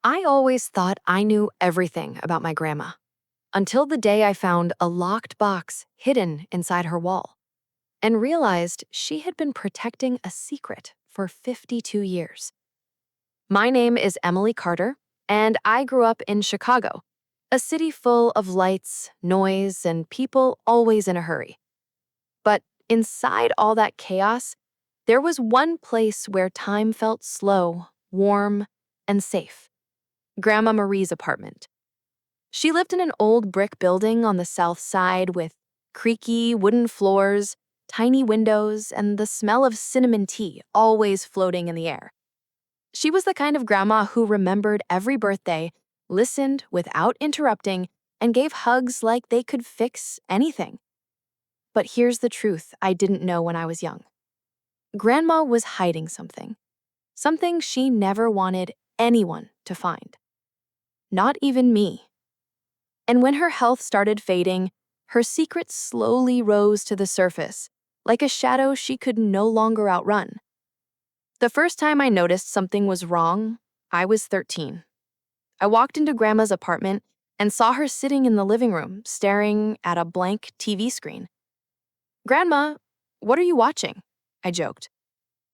I always thought I knew everything about my grandma, until the day I found a locked box hidden inside her wall and realized she had been protecting a secret for 52 years. My name is Emily Carter, and I grew up in Chicago, a city full of lights, noise, and people always in a hurry. But inside all that chaos, there was one place where time felt slow, warm, and safe. Grandma Marie's apartment. She lived in an old brick building on the south side with creaky wooden floors, tiny windows, and the smell of cinnamon tea always floating in the air. She was the kind of grandma who remembered every birthday, listened without interrupting, and gave hugs like they could fix anything. But here's the truth I didn't know when I was young. Grandma was hiding something she never wanted anyone to find. Not even me. And when her health started fading, her secret slowly rose to the surface, like a shadow she could no longer outrun. The first time I noticed something was wrong, I was 13. I walked into Grandma's apartment and saw her sitting in the living room, staring at a blank TV screen. "Grandma, what are you watching?" I joked.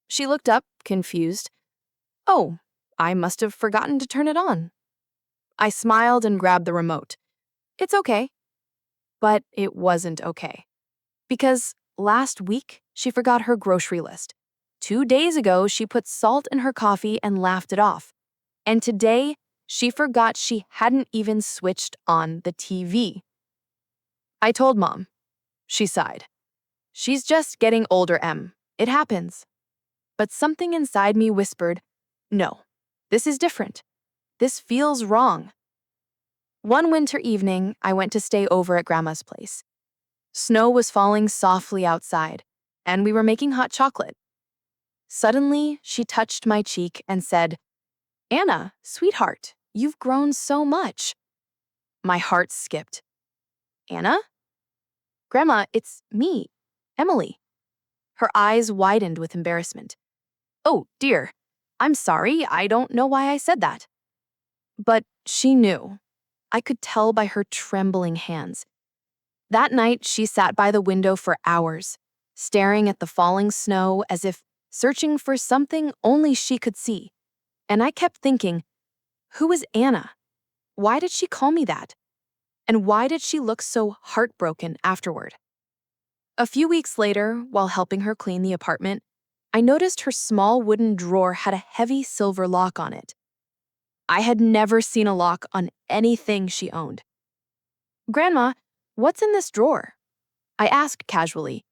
She looked up, confused. "Oh, I must have forgotten to turn it on." I smiled and grabbed the remote. "It's okay." But it wasn't okay. Because last week, she forgot her grocery list. 2 days ago, she put salt in her coffee and laughed it off. And today, she forgot she hadn't even switched on the TV. I told Mom. She sighed. "She's just getting older, Em. It happens." But something inside me whispered, "No, this is different. This feels wrong." One winter evening, I went to stay over at Grandma's place. Snow was falling softly outside, and we were making hot chocolate. Suddenly, she touched my cheek and said, "Anna, sweetheart, you've grown so much." My heart skipped. "Anna?" "Grandma, it's me, Emily." Her eyes widened with embarrassment. "Oh, dear. I'm sorry. I don't know why I said that." But she knew. I could tell by her trembling hands. That night, she sat by the window for hours, staring at the falling snow as if searching for something only she could see. And I kept thinking, who is Anna? Why did she call me that? And why did she look so heartbroken afterward? A few weeks later, while helping her clean the apartment, I noticed her small wooden drawer had a heavy silver lock on it. I had never seen a lock on anything she owned. "Grandma, what's in this drawer?" I asked casually.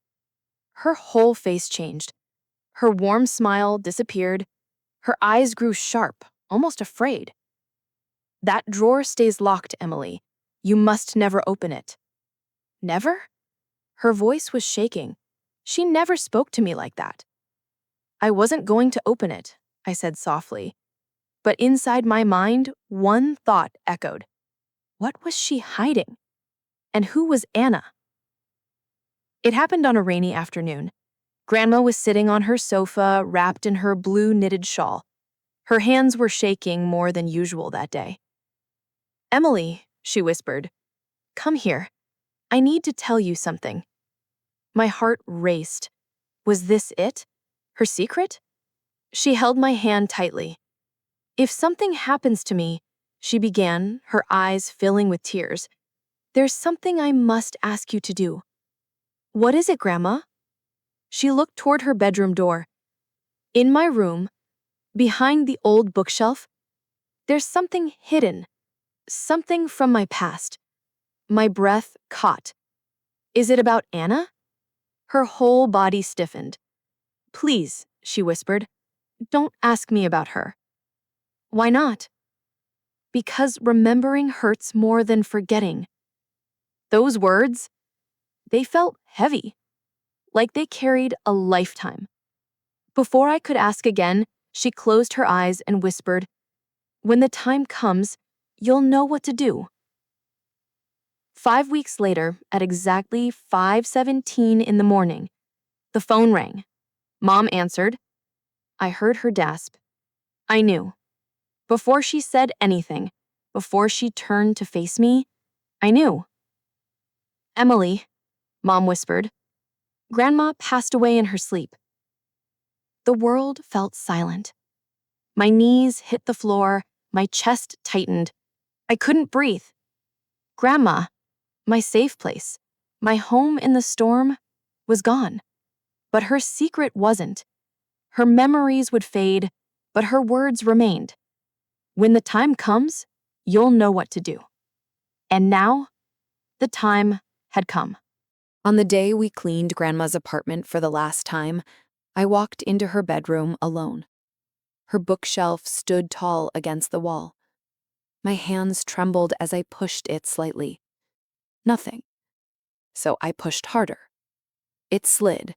Her whole face changed. Her warm smile disappeared. Her eyes grew sharp, almost afraid. "That drawer stays locked, Emily. You must never open it." "Never?" Her voice was shaking. She never spoke to me like that. "I wasn't going to open it," I said softly. But inside my mind, one thought echoed. What was she hiding? And who was Anna? It happened on a rainy afternoon. Grandma was sitting on her sofa, wrapped in her blue knitted shawl. Her hands were shaking more than usual that day. "Emily," she whispered, "come here. I need to tell you something." My heart raced. Was this it? Her secret? She held my hand tightly. "If something happens to me," she began, her eyes filling with tears, "there's something I must ask you to do." "What is it, Grandma?" She looked toward her bedroom door. "In my room, behind the old bookshelf, there's something hidden, something from my past." My breath caught. "Is it about Anna?" Her whole body stiffened. "Please," she whispered, "don't ask me about her." "Why not?" "Because remembering hurts more than forgetting." Those words, they felt heavy, like they carried a lifetime. Before I could ask again, she closed her eyes and whispered, "When the time comes, you'll know what to do." 5 weeks later, at exactly 5:17 in the morning, the phone rang. Mom answered. I heard her gasp. I knew. Before she said anything, before she turned to face me, I knew. "Emily," Mom whispered. "Grandma passed away in her sleep." The world felt silent. My knees hit the floor, my chest tightened. I couldn't breathe. Grandma, my safe place, my home in the storm, was gone. But her secret wasn't. Her memories would fade, but her words remained. When the time comes, you'll know what to do. And now, the time had come. On the day we cleaned Grandma's apartment for the last time, I walked into her bedroom alone. Her bookshelf stood tall against the wall. My hands trembled as I pushed it slightly. Nothing. So I pushed harder. It slid,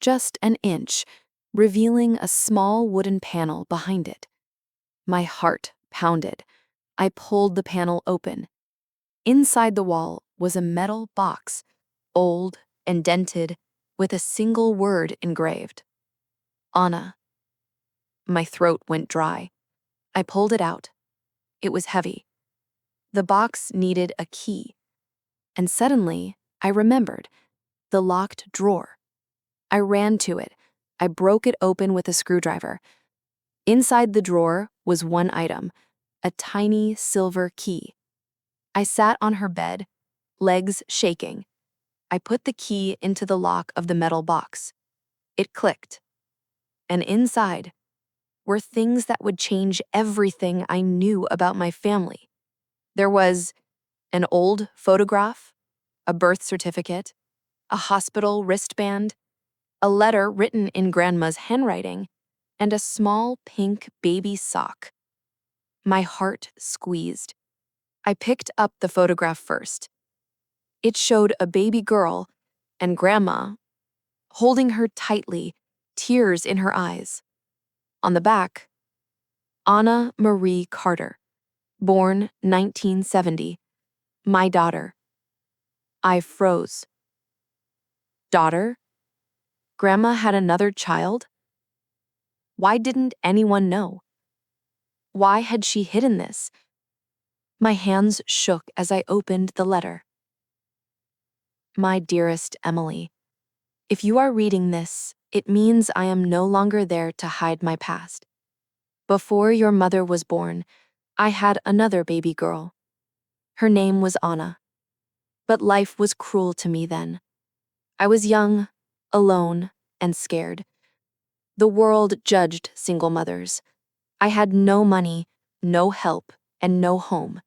just an inch, revealing a small wooden panel behind it. My heart pounded. I pulled the panel open. Inside the wall was a metal box, old and dented, with a single word engraved. Anna. My throat went dry. I pulled it out. It was heavy. The box needed a key. And suddenly, I remembered the locked drawer. I ran to it. I broke it open with a screwdriver. Inside the drawer was one item, a tiny silver key. I sat on her bed, legs shaking. I put the key into the lock of the metal box. It clicked. And inside were things that would change everything I knew about my family. There was an old photograph, a birth certificate, a hospital wristband, a letter written in Grandma's handwriting, and a small pink baby sock. My heart squeezed. I picked up the photograph first. It showed a baby girl and Grandma holding her tightly, tears in her eyes. On the back, Anna Marie Carter, born 1970, my daughter. I froze. Daughter? Grandma had another child? Why didn't anyone know? Why had she hidden this? My hands shook as I opened the letter. My dearest Emily, if you are reading this, it means I am no longer there to hide my past. Before your mother was born, I had another baby girl. Her name was Anna. But life was cruel to me then. I was young, alone, and scared. The world judged single mothers. I had no money, no help, and no home.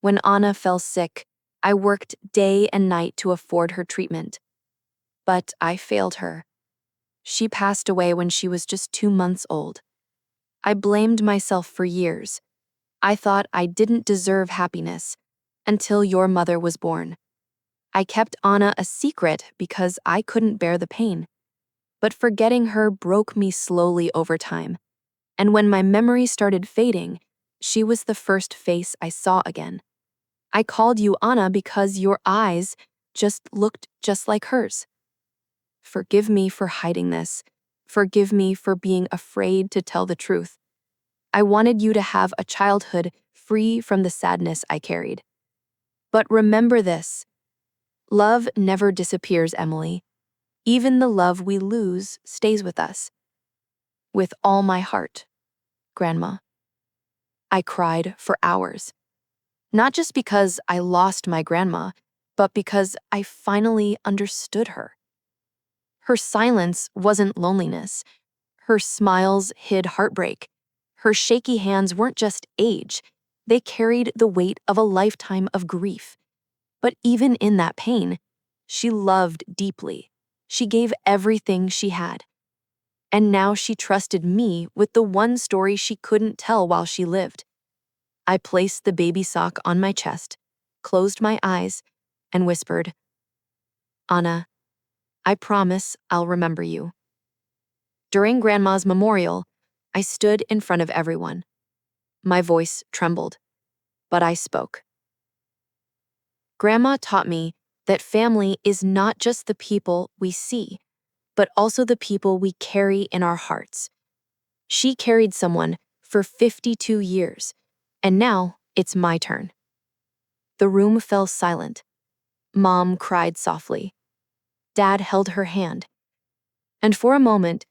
When Anna fell sick, I worked day and night to afford her treatment. But I failed her. She passed away when she was just 2 months old. I blamed myself for years. I thought I didn't deserve happiness until your mother was born. I kept Anna a secret because I couldn't bear the pain. But forgetting her broke me slowly over time. And when my memory started fading, she was the first face I saw again. I called you Anna because your eyes just looked just like hers. Forgive me for hiding this. Forgive me for being afraid to tell the truth. I wanted you to have a childhood free from the sadness I carried. But remember this. Love never disappears, Emily. Even the love we lose stays with us. With all my heart, Grandma. I cried for hours. Not just because I lost my grandma, but because I finally understood her. Her silence wasn't loneliness. Her smiles hid heartbreak. Her shaky hands weren't just age. They carried the weight of a lifetime of grief. But even in that pain, she loved deeply. She gave everything she had. And now she trusted me with the one story she couldn't tell while she lived. I placed the baby sock on my chest, closed my eyes, and whispered, Anna, I promise I'll remember you. During Grandma's memorial, I stood in front of everyone. My voice trembled, but I spoke. Grandma taught me that family is not just the people we see, but also the people we carry in our hearts. She carried someone for 52 years, and now it's my turn. The room fell silent. Mom cried softly. Dad held her hand. And for a moment,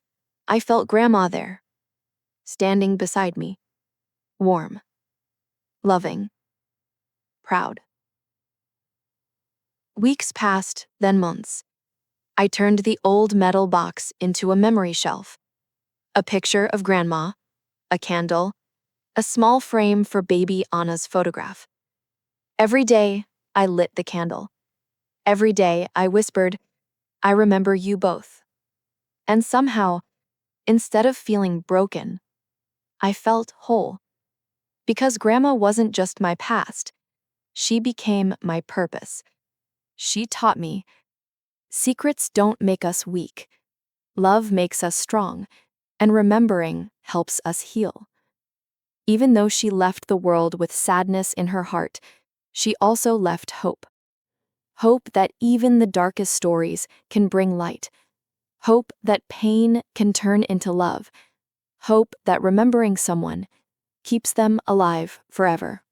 I felt Grandma there, standing beside me, warm, loving, proud. Weeks passed, then months. I turned the old metal box into a memory shelf. A picture of Grandma, a candle, a small frame for baby Anna's photograph. Every day, I lit the candle. Every day, I whispered, "I remember you both." And somehow, instead of feeling broken, I felt whole. Because Grandma wasn't just my past, she became my purpose. She taught me, secrets don't make us weak. Love makes us strong, and remembering helps us heal. Even though she left the world with sadness in her heart, she also left hope. Hope that even the darkest stories can bring light. Hope that pain can turn into love. Hope that remembering someone keeps them alive forever.